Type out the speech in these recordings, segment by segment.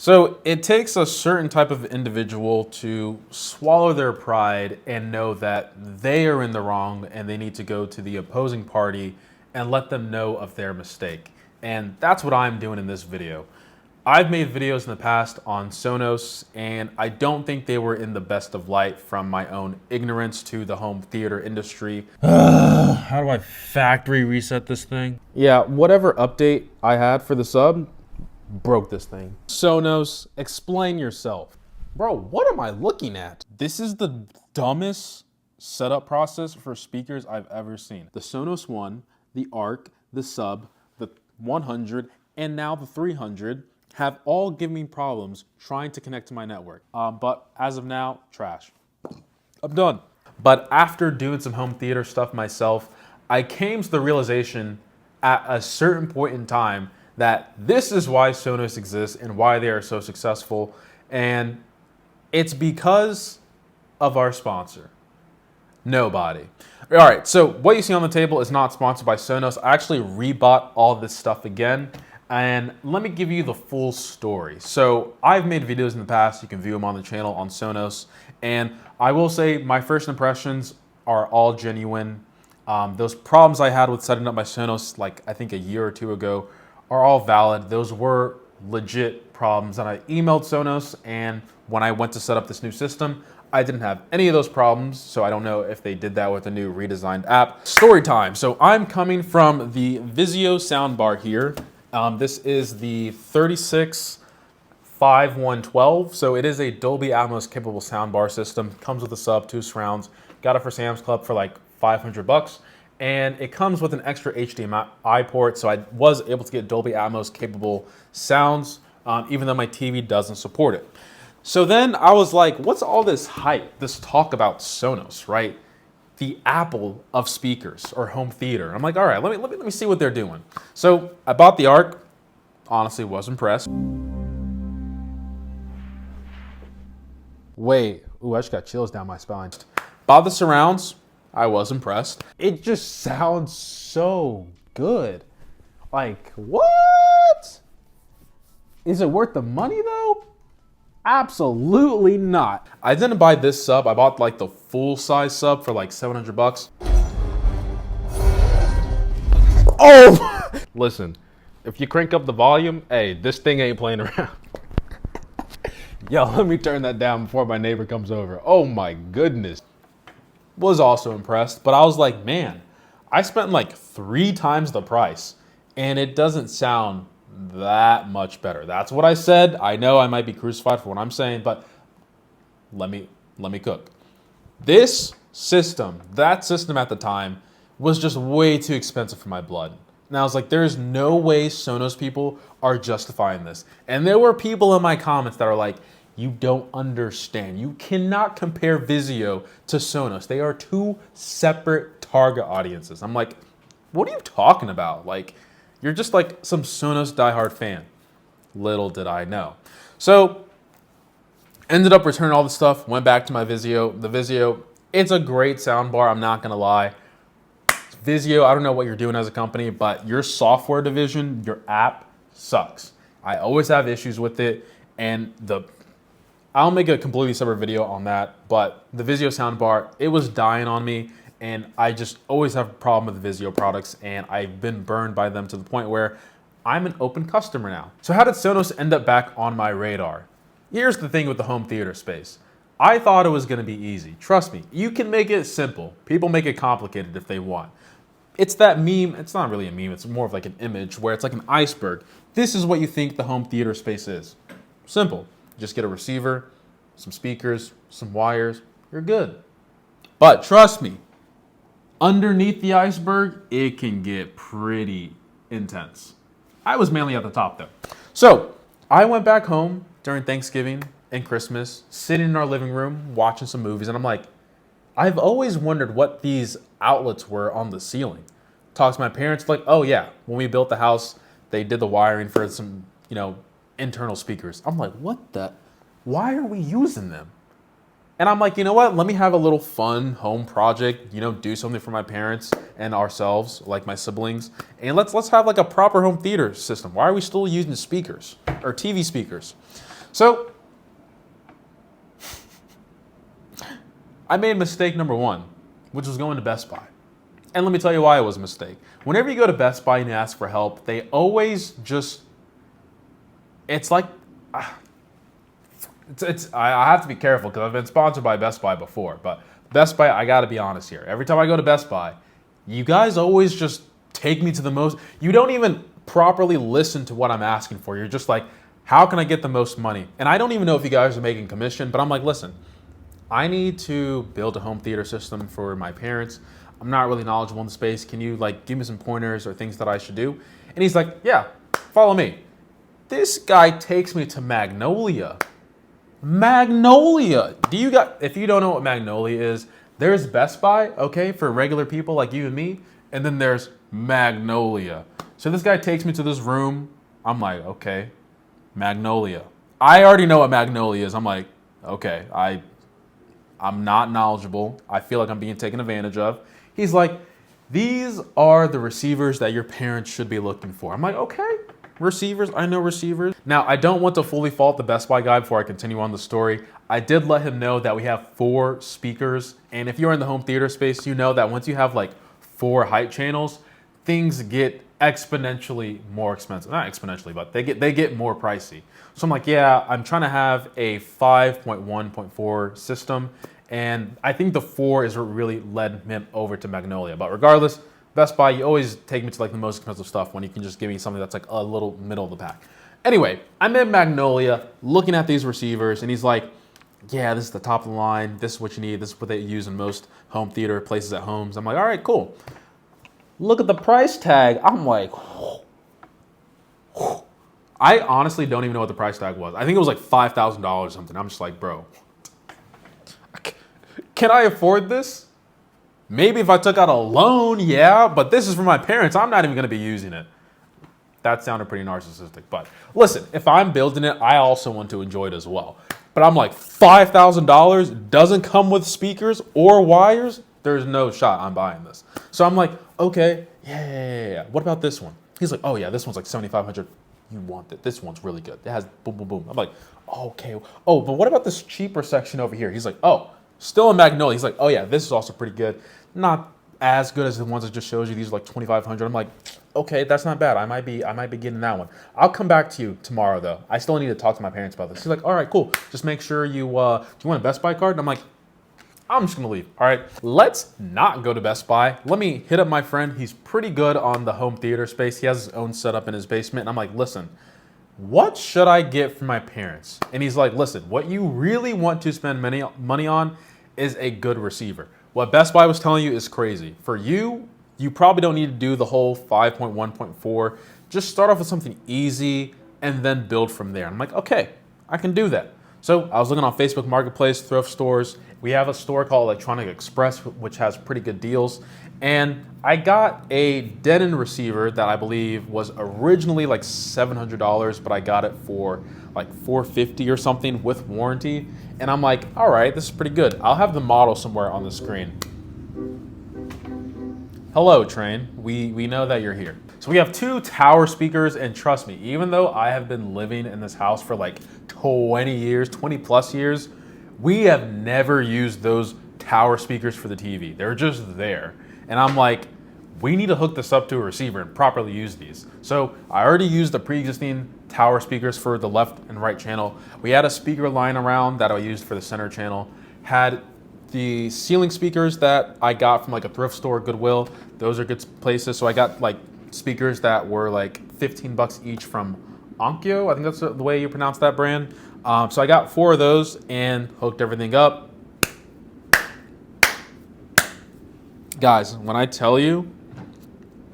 So it takes a certain type of individual to swallow their pride and know that they are in the wrong and they need to go to the opposing party and let them know of their mistake. And that's what I'm doing in this video. I've made videos in the past on Sonos and I don't think they were in the best of light from my own ignorance to the home theater industry. How do I factory reset this thing? Yeah, whatever update I had for the sub broke this thing. Sonos, explain yourself. Bro, what am I looking at? This is the dumbest setup process for speakers I've ever seen. The Sonos One, the Arc, the Sub, the 100, and now the 300 have all given me problems trying to connect to my network. But as of now, trash. I'm done. But after doing some home theater stuff myself, I came to the realization at a certain point in time that this is why Sonos exists and why they are so successful. And it's because of our sponsor, Nobody. All right, so what you see on the table is not sponsored by Sonos. I actually rebought all this stuff again. And let me give you the full story. So I've made videos in the past. You can view them on the channel on Sonos. And I will say my first impressions are all genuine. Those problems I had with setting up my Sonos, like I think a year or two ago, are all valid. Those were legit problems. And I emailed Sonos, and when I went to set up this new system, I didn't have any of those problems. So I don't know if they did that with the new redesigned app. Story time. So I'm coming from the Vizio soundbar here. This is the 365112. So it is a Dolby Atmos capable soundbar system. Comes with a sub, 2 surrounds. Got it for Sam's Club for like $500. And it comes with an extra HDMI port, so I was able to get Dolby Atmos capable sounds, even though my TV doesn't support it. So then I was like, what's all this hype, this talk about Sonos, right? The Apple of speakers or home theater. I'm like, all right, let me see what they're doing. So I bought the Arc, honestly was impressed. Wait, ooh, I just got chills down my spine. Bought the surrounds. I was impressed. It just sounds so good. Like, what? Is it worth the money though? Absolutely not. I didn't buy this sub. I bought like the full size sub for like $700. Oh! Listen, if you crank up the volume, hey, this thing ain't playing around. Yo, let me turn that down before my neighbor comes over. Oh my goodness. Was also impressed, but I was like, man, I spent like 3 times the price and it doesn't sound that much better. That's what I said. I know I might be crucified for what I'm saying, but let me cook. This system, that system at the time, was just way too expensive for my blood. And I was like, there's no way Sonos people are justifying this. And there were people in my comments that are like, you don't understand. You cannot compare Vizio to Sonos. They are 2 separate target audiences. I'm like, what are you talking about? Like, you're just like some Sonos diehard fan. Little did I know. So, ended up returning all the stuff, went back to my Vizio. The Vizio, it's a great soundbar, I'm not gonna lie. Vizio, I don't know what you're doing as a company, but your software division, your app sucks. I always have issues with it, and I'll make a completely separate video on that, but the Vizio soundbar, it was dying on me, and I just always have a problem with the Vizio products, and I've been burned by them to the point where I'm an open customer now. So how did Sonos end up back on my radar? Here's the thing with the home theater space. I thought it was gonna be easy. Trust me, you can make it simple. People make it complicated if they want. It's that meme, it's not really a meme, it's more of like an image where it's like an iceberg. This is what you think the home theater space is. Simple. Just get a receiver, some speakers, some wires, you're good. But trust me, underneath the iceberg, it can get pretty intense. I was mainly at the top though. So I went back home during Thanksgiving and Christmas, sitting in our living room, watching some movies, and I'm like, I've always wondered what these outlets were on the ceiling. Talked to my parents, like, oh yeah, when we built the house, they did the wiring for some, internal speakers. I'm like, why are we using them? And I'm like, you know what? Let me have a little fun home project, do something for my parents and ourselves, like my siblings. And let's have like a proper home theater system. Why are we still using speakers or TV speakers? So I made mistake number one, which was going to Best Buy. And let me tell you why it was a mistake. Whenever you go to Best Buy and you ask for help, they always just, it's like, I have to be careful because I've been sponsored by Best Buy before, but Best Buy, I gotta be honest here. Every time I go to Best Buy, you guys always just take me to the most, you don't even properly listen to what I'm asking for. You're just like, how can I get the most money? And I don't even know if you guys are making commission, but I'm like, listen, I need to build a home theater system for my parents. I'm not really knowledgeable in the space. Can you like give me some pointers or things that I should do? And he's like, yeah, follow me. This guy takes me to Magnolia. Magnolia. If you don't know what Magnolia is, there's Best Buy, okay, for regular people like you and me, and then there's Magnolia. So this guy takes me to this room. I'm like, okay, Magnolia. I already know what Magnolia is. I'm like, okay, I'm not knowledgeable. I feel like I'm being taken advantage of. He's like, these are the receivers that your parents should be looking for. I'm like, okay, receivers, I know receivers. Now, I don't want to fully fault the Best Buy guy before I continue on the story. I did let him know that we have 4 speakers. And if you're in the home theater space, you know that once you have like 4 height channels, things get exponentially more expensive. Not exponentially, but they get more pricey. So I'm like, yeah, I'm trying to have a 5.1.4 system. And I think the 4 is what really led him over to Magnolia. But regardless, Best Buy, you always take me to like the most expensive stuff when you can just give me something that's like a little middle of the pack. Anyway, I'm in Magnolia looking at these receivers and he's like, yeah, this is the top of the line. This is what you need. This is what they use in most home theater places at homes. I'm like, all right, cool. Look at the price tag. I'm like, I honestly don't even know what the price tag was. I think it was like $5,000 or something. I'm just like, bro, can I afford this? Maybe if I took out a loan, yeah, but this is for my parents. I'm not even gonna be using it. That sounded pretty narcissistic, but listen, if I'm building it, I also want to enjoy it as well. But I'm like, $5,000 doesn't come with speakers or wires? There's no shot I'm buying this. So I'm like, okay, yeah. What about this one? He's like, oh yeah, this one's like $7,500. You want it. This one's really good. It has boom, boom, boom. I'm like, okay. Oh, but what about this cheaper section over here? He's like, oh, still in Magnolia. He's like, oh yeah, this is also pretty good. Not as good as the ones I just showed you. These are like $2,500. I'm like, okay, that's not bad. I might be getting that one. I'll come back to you tomorrow though. I still need to talk to my parents about this. He's like, all right, cool. Just make sure you, do you want a Best Buy card? And I'm like, I'm just gonna leave. All right, let's not go to Best Buy. Let me hit up my friend. He's pretty good on the home theater space. He has his own setup in his basement. And I'm like, listen, what should I get for my parents? And he's like, listen, what you really want to spend money on is a good receiver. What Best Buy was telling you is crazy. For you, you probably don't need to do the whole 5.1.4. Just start off with something easy and then build from there. I'm like, okay, I can do that. So I was looking on Facebook Marketplace, thrift stores. We have a store called Electronic Express, which has pretty good deals. And I got a Denon receiver that I believe was originally like $700, but I got it for like $450 or something with warranty. And I'm like, all right, this is pretty good. I'll have the model somewhere on the screen. Hello, Train. We know that you're here. So we have 2 tower speakers, and trust me, even though I have been living in this house for like 20 years, 20 plus years, we have never used those tower speakers for the TV. They're just there. And I'm like, we need to hook this up to a receiver and properly use these. So I already used the pre-existing tower speakers for the left and right channel. We had a speaker line around that I used for the center channel. Had the ceiling speakers that I got from like a thrift store, Goodwill. Those are good places. So I got like speakers that were like 15 bucks each from Onkyo. I think that's the way you pronounce that brand. So I got 4 of those and hooked everything up. Guys, when I tell you,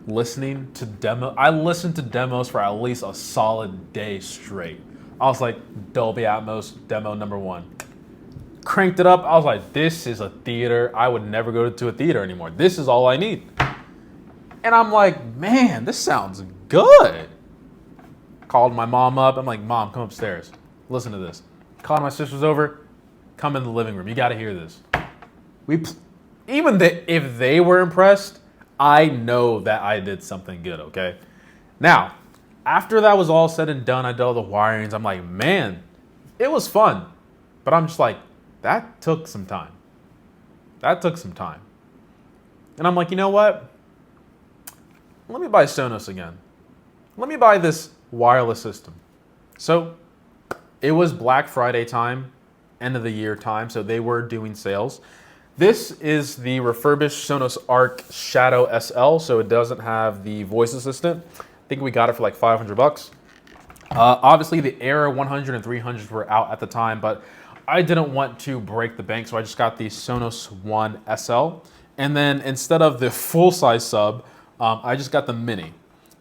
listening to I listened to demos for at least a solid day straight. I was like, Dolby Atmos demo number 1. Cranked it up. I was like, this is a theater. I would never go to a theater anymore. This is all I need. And I'm like, man, this sounds good. Called my mom up. I'm like, Mom, come upstairs. Listen to this. Called my sisters over. Come in the living room. You got to hear this. If they were impressed, I know that I did something good, okay? Now, after that was all said and done, I did all the wirings. I'm like, man, It was fun, but I'm just like, that took some time. That took some time. And I'm like, you know what? Let me buy Sonos again. Let me buy this wireless system. So it was Black Friday time, end of the year time, so they were doing sales. This is the refurbished Sonos Arc Shadow SL, so it doesn't have the voice assistant. I think we got it for like $500. Obviously, the Era 100 and 300s were out at the time, but I didn't want to break the bank, so I just got the Sonos One SL. And then instead of the full-size sub, I just got the mini.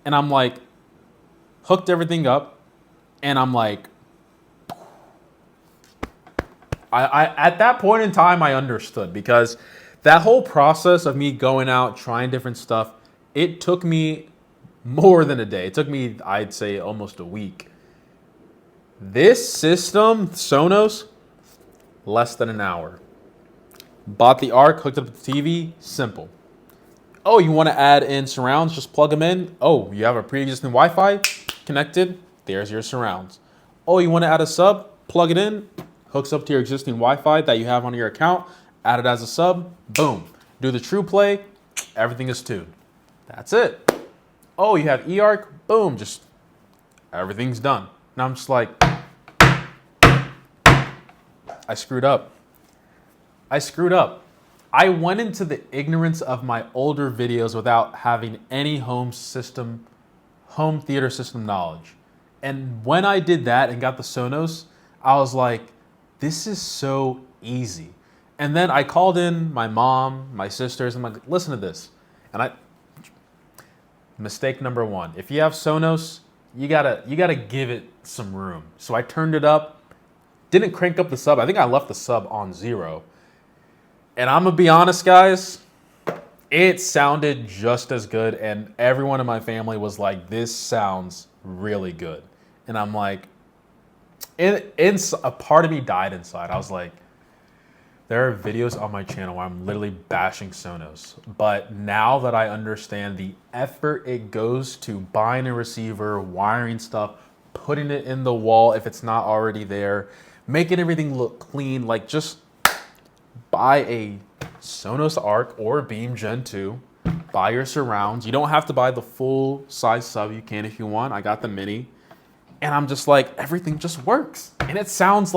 And I'm like, hooked everything up, and I'm like, I at that point in time, I understood, because that whole process of me going out, trying different stuff, it took me more than a day. It took me, I'd say, almost a week. This system, Sonos, less than an hour. Bought the Arc, hooked up to the TV, simple. Oh, you want to add in surrounds? Just plug them in. Oh, you have a pre-existing Wi-Fi connected? There's your surrounds. Oh, you want to add a sub? Plug it in. Hooks up to your existing Wi-Fi that you have on your account. Add it as a sub. Boom. Do the True Play. Everything is tuned. That's it. Oh, you have eARC. Boom. Just everything's done. Now I'm just like, I screwed up. I went into the ignorance of my older videos without having any home theater system knowledge. And when I did that and got the Sonos, I was like, this is so easy. And then I called in my mom, my sisters, and I'm like, listen to this. And mistake number one, if you have Sonos, you gotta give it some room. So I turned it up, didn't crank up the sub. I think I left the sub on 0. And I'm gonna be honest, guys, it sounded just as good. And everyone in my family was like, this sounds really good. And I'm like, a part of me died inside. I was like, there are videos on my channel where I'm literally bashing Sonos. But now that I understand the effort it goes to buying a receiver, wiring stuff, putting it in the wall if it's not already there, making everything look clean, like just buy a Sonos Arc or Beam Gen 2, buy your surrounds. You don't have to buy the full size sub. You can if you want. I got the mini. And I'm just like, everything just works. And it sounds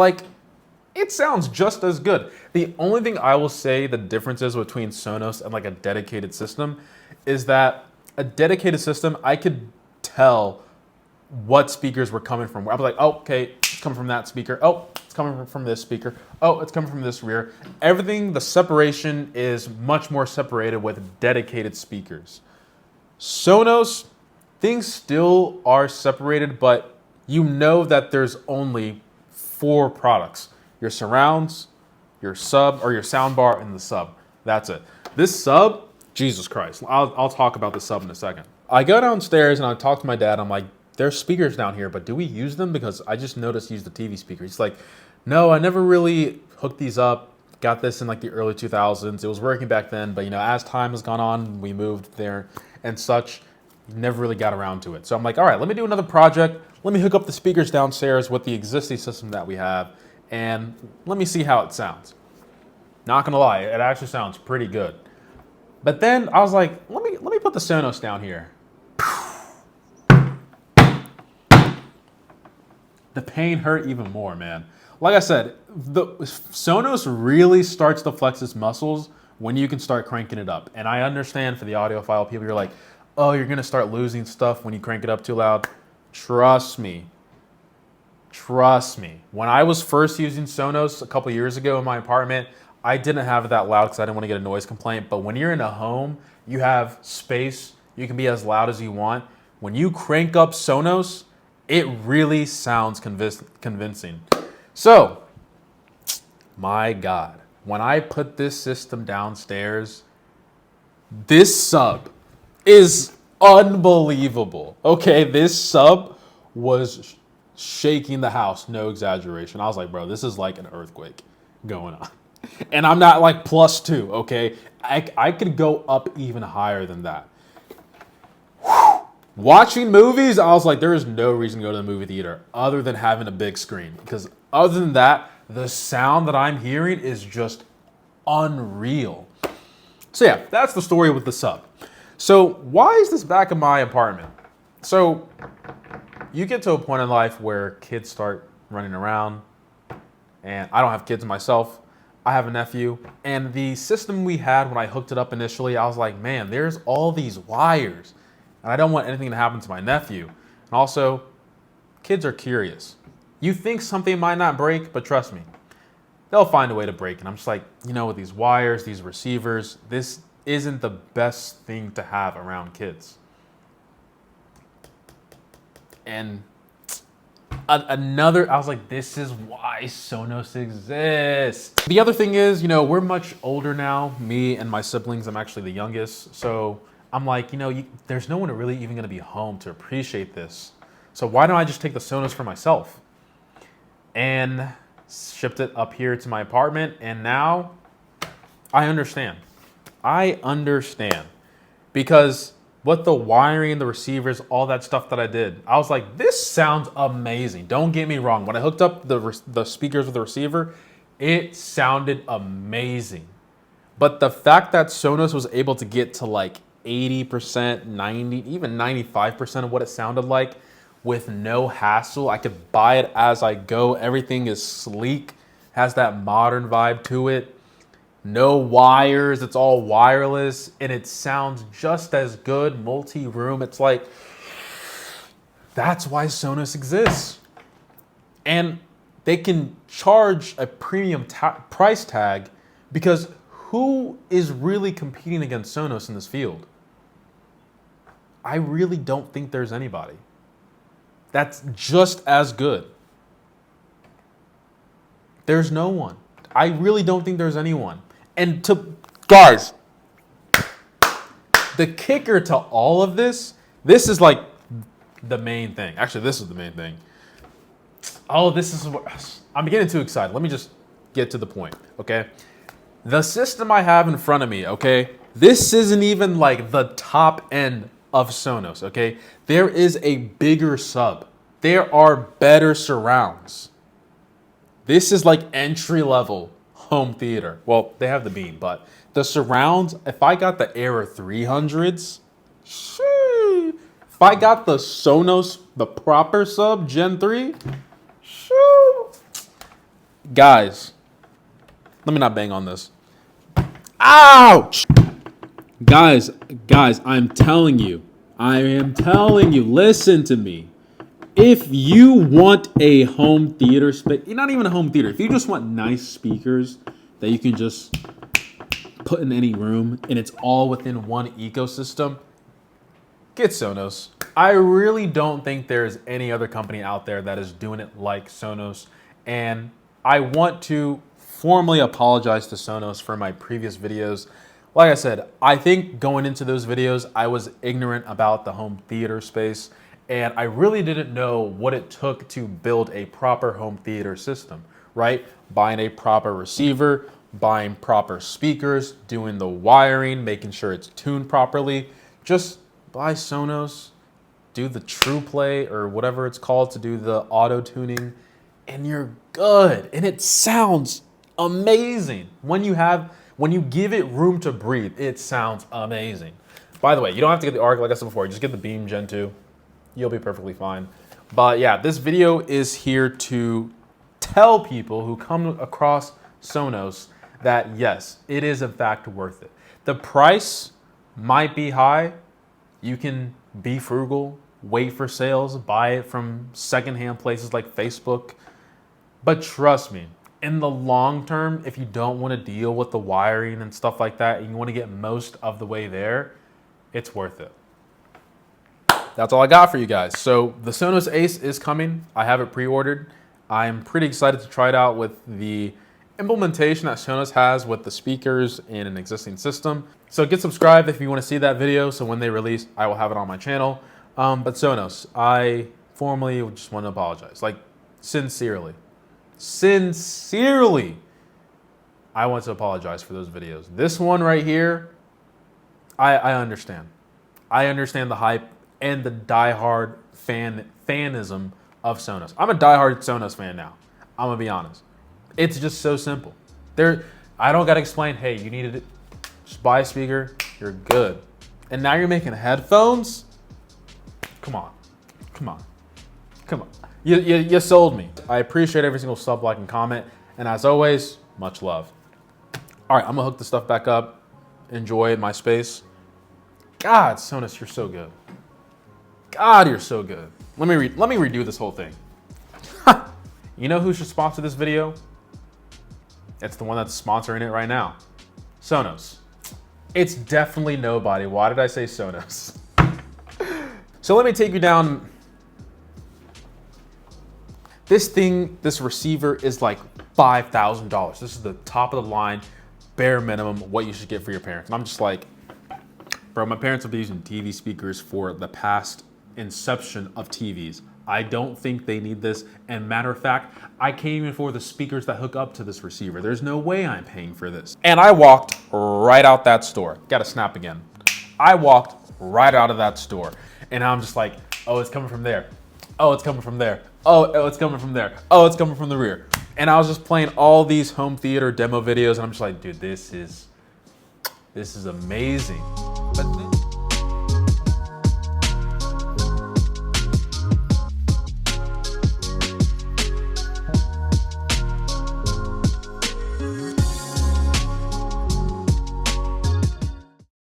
just as good. The only thing I will say the difference is between Sonos and like a dedicated system is that a dedicated system, I could tell what speakers were coming from. I was like, oh, okay, it's coming from that speaker. Oh, it's coming from this speaker. Oh, it's coming from this rear. Everything, the separation is much more separated with dedicated speakers. Sonos, things still are separated, but you know that there's only 4 products. Your surrounds, your sub, or your soundbar, and the sub. That's it. This sub, Jesus Christ. I'll talk about the sub in a second. I go downstairs and I talk to my dad. I'm like, there's speakers down here, but do we use them? Because I just noticed you use the TV speaker. He's like, no, I never really hooked these up. Got this in like the early 2000s. It was working back then, but as time has gone on, we moved there and such. Never really got around to it. So I'm like, all right, let me do another project. Let me hook up the speakers downstairs with the existing system that we have, and let me see how it sounds. Not gonna lie, it actually sounds pretty good. But then I was like, let me put the Sonos down here. The pain hurt even more, man. Like I said, the Sonos really starts to flex its muscles when you can start cranking it up. And I understand for the audiophile people, you're like, oh, you're gonna start losing stuff when you crank it up too loud. Trust me. When I was first using Sonos a couple years ago in my apartment, I didn't have it that loud because I didn't want to get a noise complaint. But when you're in a home, you have space, you can be as loud as you want. When you crank up Sonos, it really sounds convincing. So, my God, when I put this system downstairs, this sub is unbelievable. Okay, this sub was shaking the house, no exaggeration. I was like, bro, this is like an earthquake going on. And I'm not like +2, okay? I could go up even higher than that. Watching movies, I was like, there is no reason to go to the movie theater other than having a big screen, because Other than that, the sound that I'm hearing is just unreal. So yeah, that's the story with the sub. So why is this back in my apartment? So you get to a point in life where kids start running around, and I don't have kids myself. I have a nephew, and the system we had when I hooked it up initially, I was like, man, there's all these wires, and I don't want anything to happen to my nephew. And also, kids are curious. You think something might not break, but trust me, they'll find a way to break. And I'm just like, with these wires, these receivers, this isn't the best thing to have around kids. And I was like, this is why Sonos exists. The other thing is, we're much older now, me and my siblings. I'm actually the youngest. So I'm like, there's no one really even gonna be home to appreciate this. So why don't I just take the Sonos for myself? And shipped it up here to my apartment. And now I understand. Because what the wiring, the receivers, all that stuff that I did, I was like, this sounds amazing. Don't get me wrong. When I hooked up the speakers with the receiver, it sounded amazing. But the fact that Sonos was able to get to like 80%, 90, even 95% of what it sounded like with no hassle, I could buy it as I go. Everything is sleek, has that modern vibe to it. No wires, it's all wireless, and it sounds just as good, multi-room. It's like, that's why Sonos exists. And they can charge a premium price tag because who is really competing against Sonos in this field? I really don't think there's anybody that's just as good. There's no one. I really don't think there's anyone. And guys, the kicker to all of this is like the main thing. Actually, this is the main thing. Oh, this is what I'm getting too excited. Let me just get to the point, okay? The system I have in front of me, okay? This isn't even like the top end of Sonos, okay? There is a bigger sub. There are better surrounds. This is like entry level home theater. Well, they have the beam, but the surrounds, if I got the Era 300s, if I got the Sonos, the proper sub, Gen 3, guys, let me not bang on this. Ouch! Guys, I'm telling you, listen to me. If you want a home theater space, not even a home theater, if you just want nice speakers that you can just put in any room and it's all within one ecosystem, get Sonos. I really don't think there's any other company out there that is doing it like Sonos. And I want to formally apologize to Sonos for my previous videos. Like I said, I think going into those videos, I was ignorant about the home theater space. And I really didn't know what it took to build a proper home theater system, right? Buying a proper receiver, buying proper speakers, doing the wiring, making sure it's tuned properly. Just buy Sonos, do the True Play or whatever it's called to do the auto tuning, and you're good. And it sounds amazing. When you give it room to breathe, it sounds amazing. By the way, you don't have to get the ARC like I said before, just get the Beam Gen 2. You'll be perfectly fine. But yeah, this video is here to tell people who come across Sonos that yes, it is in fact worth it. The price might be high. You can be frugal, wait for sales, buy it from secondhand places like Facebook. But trust me, in the long term, if you don't want to deal with the wiring and stuff like that, and you want to get most of the way there, it's worth it. That's all I got for you guys. So the Sonos Ace is coming. I have it pre-ordered. I'm pretty excited to try it out with the implementation that Sonos has with the speakers in an existing system. So get subscribed if you want to see that video. So when they release, I will have it on my channel. But Sonos, I formally just want to apologize. Like, sincerely, I want to apologize for those videos. This one right here, I understand. I understand the hype and the diehard fanism of Sonos. I'm a diehard Sonos fan now. I'm gonna be honest. It's just so simple. I don't gotta explain, hey, you needed it. Just buy a speaker, you're good. And now you're making headphones? Come on. You sold me. I appreciate every single sub, like, and comment. And as always, much love. All right, I'm gonna hook this stuff back up. Enjoy my space. God, Sonos, you're so good. God, you're so good. Let me redo this whole thing. You know who should sponsor this video? It's the one that's sponsoring it right now. Sonos. It's definitely nobody. Why did I say Sonos? So let me take you down. This receiver is like $5,000. This is the top of the line, bare minimum, what you should get for your parents. And I'm just like, bro, my parents have been using TV speakers for the past inception of TVs. I don't think they need this. And matter of fact, I can't even afford the speakers that hook up to this receiver. There's no way I'm paying for this. And I walked right out that store. Gotta snap again. I walked right out of that store. And I'm just like, oh, it's coming from there. Oh, it's coming from there. Oh, it's coming from there. Oh, it's coming from the rear. And I was just playing all these home theater demo videos. And I'm just like, dude, this is amazing. But